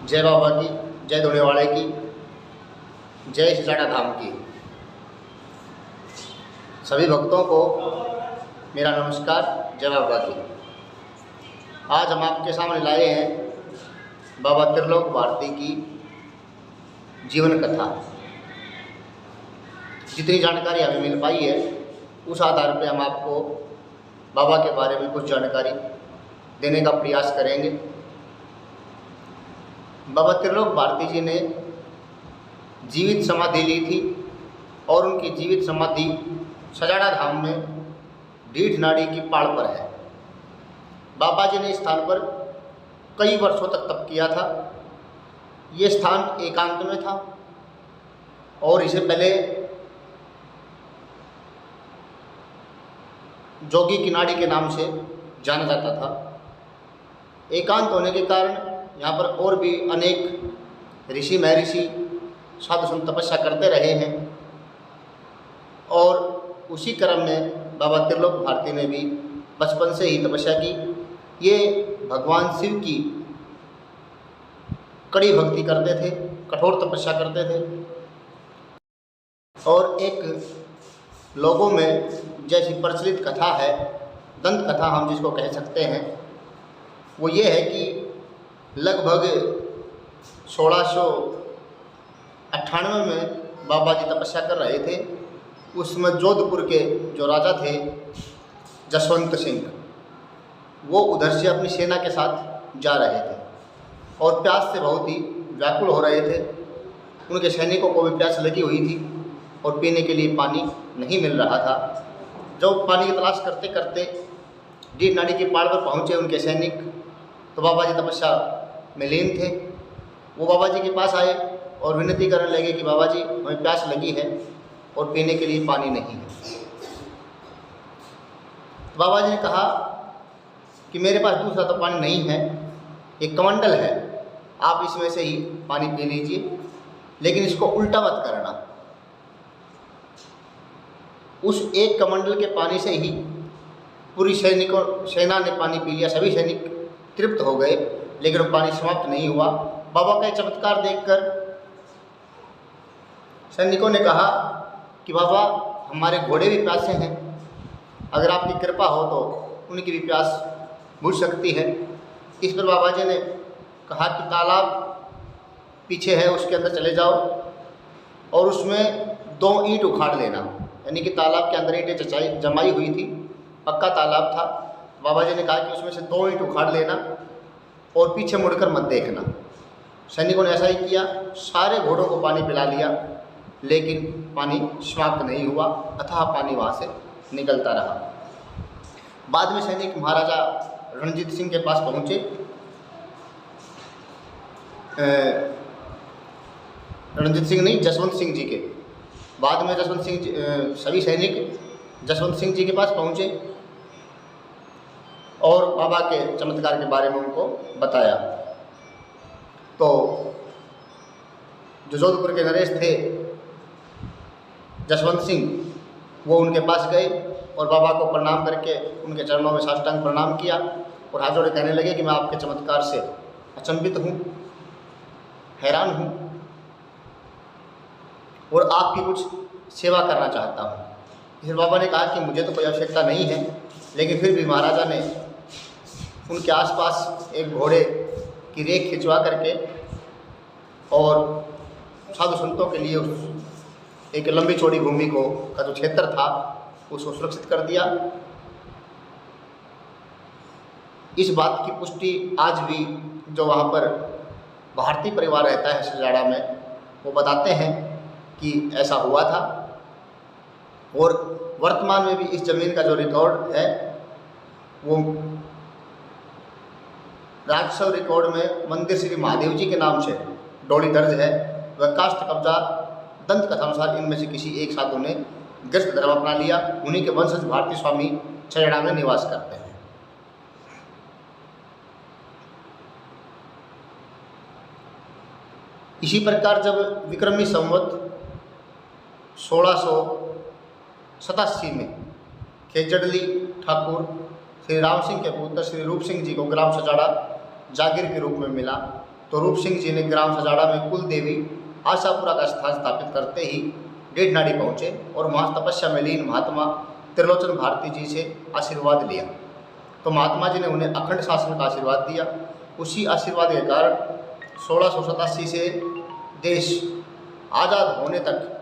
जय बाबा की, जय धुनेवाड़े की, जय सजाड़ा धाम की। सभी भक्तों को मेरा नमस्कार, जय बाबा की। आज हम आपके सामने लाए हैं बाबा त्रिलोक भारती की जीवन कथा। जितनी जानकारी हमें मिल पाई है उस आधार पर हम आपको बाबा के बारे में कुछ जानकारी देने का प्रयास करेंगे। बाबा त्रिलोक भारती जी ने जीवित समाधि ली थी और उनकी जीवित समाधि सजाड़ा धाम में ढीठ नाड़ी की पहाड़ पर है। बाबा जी ने इस स्थान पर कई वर्षों तक तप किया था। ये स्थान एकांत में था और इसे पहले जोगी की नाड़ी के नाम से जाना जाता था। एकांत होने के कारण यहाँ पर और भी अनेक ऋषि महर्षि साधु संत तपस्या करते रहे हैं और उसी क्रम में बाबा त्रिलोक भारती ने भी बचपन से ही तपस्या की। ये भगवान शिव की कड़ी भक्ति करते थे, कठोर तपस्या करते थे और एक लोगों में जैसी प्रचलित कथा है, दंत कथा हम जिसको कह सकते हैं, वो ये है कि लगभग 1698 में बाबा जी तपस्या कर रहे थे। उसमें जोधपुर के जो राजा थे जसवंत सिंह, वो उधर से अपनी सेना के साथ जा रहे थे और प्यास से बहुत ही व्याकुल हो रहे थे। उनके सैनिकों को भी प्यास लगी हुई थी और पीने के लिए पानी नहीं मिल रहा था। जब पानी की तलाश करते करते ढीठ नाड़ी के पहाड़ पर पहुँचे उनके सैनिक, तो बाबा जी तपस्या में लीन थे। वो बाबा जी के पास आए और विनती करने लगे कि बाबा जी हमें प्यास लगी है और पीने के लिए पानी नहीं है। बाबा जी ने कहा कि मेरे पास दूसरा तो पानी नहीं है, एक कमंडल है, आप इसमें से ही पानी पी लीजिए, लेकिन इसको उल्टा मत करना। उस एक कमंडल के पानी से ही पूरी सेना ने पानी पी लिया। सभी सैनिक तृप्त हो गए, लेकिन वो पानी समाप्त नहीं हुआ। बाबा का चमत्कार देखकर सैनिकों ने कहा कि बाबा हमारे घोड़े भी प्यासे हैं, अगर आपकी कृपा हो तो उनकी भी प्यास बुझ सकती है। इस पर बाबा जी ने कहा कि तालाब पीछे है, उसके अंदर चले जाओ और उसमें 2 ईंट उखाड़ लेना। यानी कि तालाब के अंदर ईंटें जमाई हुई थी, पक्का तालाब था। बाबा जी ने कहा कि उसमें से 2 ईंट उखाड़ लेना और पीछे मुड़कर मत देखना। सैनिकों ने ऐसा ही किया, सारे घोड़ों को पानी पिला लिया, लेकिन पानी समाप्त नहीं हुआ, अथाह पानी वहाँ से निकलता रहा। बाद में सैनिक महाराजा रणजीत सिंह के पास पहुँचे। रणजीत सिंह नहीं, जसवंत सिंह जी के। बाद में जसवंत सिंह जी, सभी सैनिक जसवंत सिंह जी के पास पहुँचे और बाबा के चमत्कार के बारे में उनको बताया। तो जो जोधपुर के नरेश थे जसवंत सिंह, वो उनके पास गए और बाबा को प्रणाम करके उनके चरणों में साष्टांग प्रणाम किया और हाथ जोड़े कहने लगे कि मैं आपके चमत्कार से अचंभित हूँ, हैरान हूँ और आपकी कुछ सेवा करना चाहता हूँ। फिर बाबा ने कहा कि मुझे तो कोई आवश्यकता नहीं है, लेकिन फिर भी महाराजा ने उनके आसपास एक घोड़े की रेख खिंचवा करके और साधु संतों के लिए एक लंबी चौड़ी भूमि को का जो क्षेत्र था उसको सुरक्षित कर दिया। इस बात की पुष्टि आज भी जो वहाँ पर भारतीय परिवार रहता है सजाड़ा में, वो बताते हैं कि ऐसा हुआ था। और वर्तमान में भी इस ज़मीन का जो रिकॉर्ड है वो राजस्व रिकॉर्ड में मंदिर श्री महादेव जी के नाम से डोली दर्ज है। वह काष्ठ कब्जा दंत कथा अनुसार इनमें से किसी एक साधु ने गृहस्थ धर्म अपना लिया। उन्हीं के वंशज भारतीय स्वामी सजाड़ा में निवास करते हैं। इसी प्रकार जब विक्रमी संवत 1687 में खेजड़ली ठाकुर श्री राम सिंह के पुत्र श्री रूप सिंह जी को ग्राम सजाड़ा जागीर के रूप में मिला, तो रूप सिंह जी ने ग्राम सजाड़ा में कुल देवी आशापुरा का स्थान स्थापित करते ही डेढ़ नाड़ी पहुँचे और वहाँ तपस्या में लीन महात्मा त्रिलोचन भारती जी से आशीर्वाद लिया। तो महात्मा जी ने उन्हें अखंड शासन का आशीर्वाद दिया। उसी आशीर्वाद के कारण 1687 से देश आज़ाद होने तक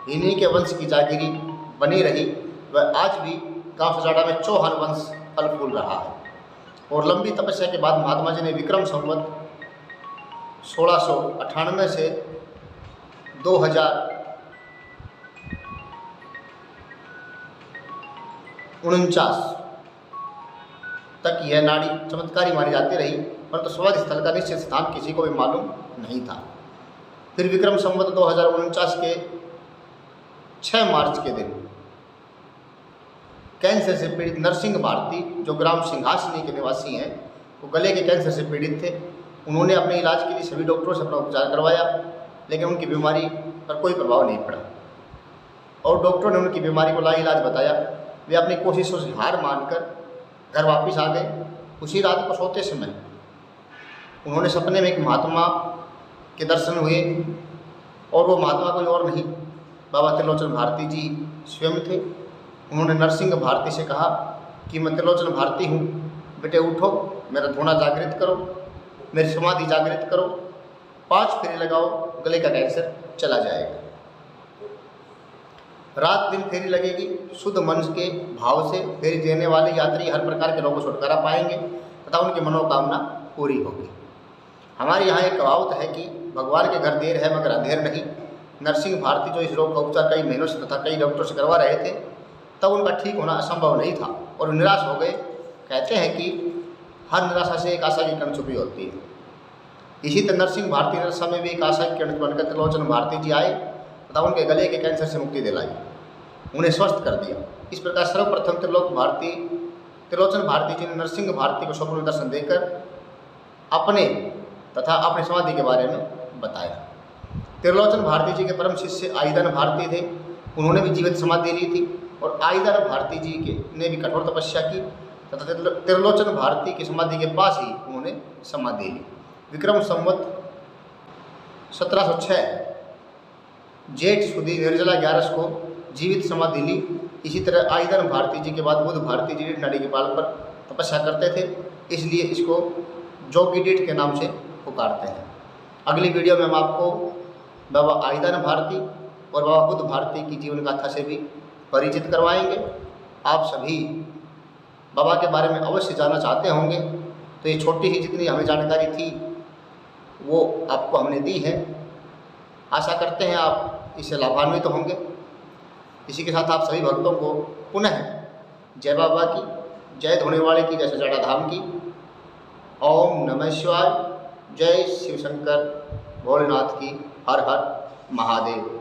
इन्हीं के वंश की जागीरी बनी रही। वह आज भी गांव सजाड़ा में चौहान वंश फल फूल रहा है। और लंबी तपस्या के बाद महात्मा जी ने विक्रम संवत 1698 से 2049 तक यह नाड़ी चमत्कारी मानी जाती रही, परंतु समाधि स्थल का निश्चित स्थान किसी को भी मालूम नहीं था। फिर विक्रम संवत 2049 के 6 मार्च के दिन कैंसर से पीड़ित नरसिंह भारती, जो ग्राम सिंहासनी के निवासी हैं, वो गले के कैंसर से पीड़ित थे। उन्होंने अपने इलाज के लिए सभी डॉक्टरों से अपना उपचार करवाया, लेकिन उनकी बीमारी पर कोई प्रभाव नहीं पड़ा और डॉक्टरों ने उनकी बीमारी को लाइलाज बताया। वे अपनी कोशिशों से हार मानकर घर वापस आ गए। उसी रात को सोते समय उन्होंने सपने में एक महात्मा के दर्शन हुए और वो महात्मा कोई और नहीं, बाबा त्रिलोचन भारती जी स्वयं थे। उन्होंने नरसिंह भारती से कहा कि मैं त्रिलोचन भारती हूँ, बेटे उठो, मेरा धूना जागृत करो, मेरी समाधि जागृत करो, 5 फेरे लगाओ, गले का कैंसर चला जाएगा। रात दिन फेरी लगेगी। शुद्ध मन के भाव से फेरी देने वाले यात्री हर प्रकार के रोगों से छुटकारा पाएंगे तथा उनकी मनोकामना पूरी होगी। हमारे यहाँ एक कहावत है कि भगवान के घर देर है मगर अंधेर नहीं। नरसिंह भारती जो इस रोग का उपचार कई महीनों से तथा कई डॉक्टरों से करवा रहे थे, तब उनका ठीक होना असंभव नहीं था और निराश हो गए। कहते हैं कि हर निराशा से एक आशा की किरण छुपी होती है। इसी तरह नरसिंह भारती निराशा में भी एक आशा की किरण बनकर त्रिलोचन भारती जी आए तथा उनके गले के कैंसर से मुक्ति दिलाई, उन्हें स्वस्थ कर दिया। इस प्रकार सर्वप्रथम त्रिलोचन भारती जी ने नरसिंह भारती को स्वप्न दर्शन देकर अपने तथा अपनी समाधि के बारे में बताया। त्रिलोचन भारती जी के परम शिष्य आईदन भारती थे। उन्होंने भी जीवित समाधि ली थी और आईदन भारती जी ने भी कठोर तपस्या की तथा त्रिलोचन भारती की समाधि के पास ही उन्होंने समाधि ली। विक्रम संवत 1706 जेठ सुदी निर्जला 11 को जीवित समाधि ली। इसी तरह आईदन भारती जी के बाद बुद्ध भारती जी नाड़ी के बाल पर तपस्या करते थे, इसलिए इसको जोगी डेट के नाम से पुकारते हैं। अगली वीडियो में हम आपको बाबा आईदन भारती और बाबा बुद्ध भारती की जीवन गाथा से भी परिचित करवाएंगे। आप सभी बाबा के बारे में अवश्य जानना चाहते होंगे, तो ये छोटी सी जितनी हमें जानकारी थी वो आपको हमने दी है। आशा करते हैं आप इससे लाभान्वित होंगे। इसी के साथ आप सभी भक्तों को पुनः जय बाबा की, जय धोने वाले की, जय सजाड़ा धाम की। ओम नमः शिवाय। जय शिव शंकर भोलेनाथ की। हर हर महादेव।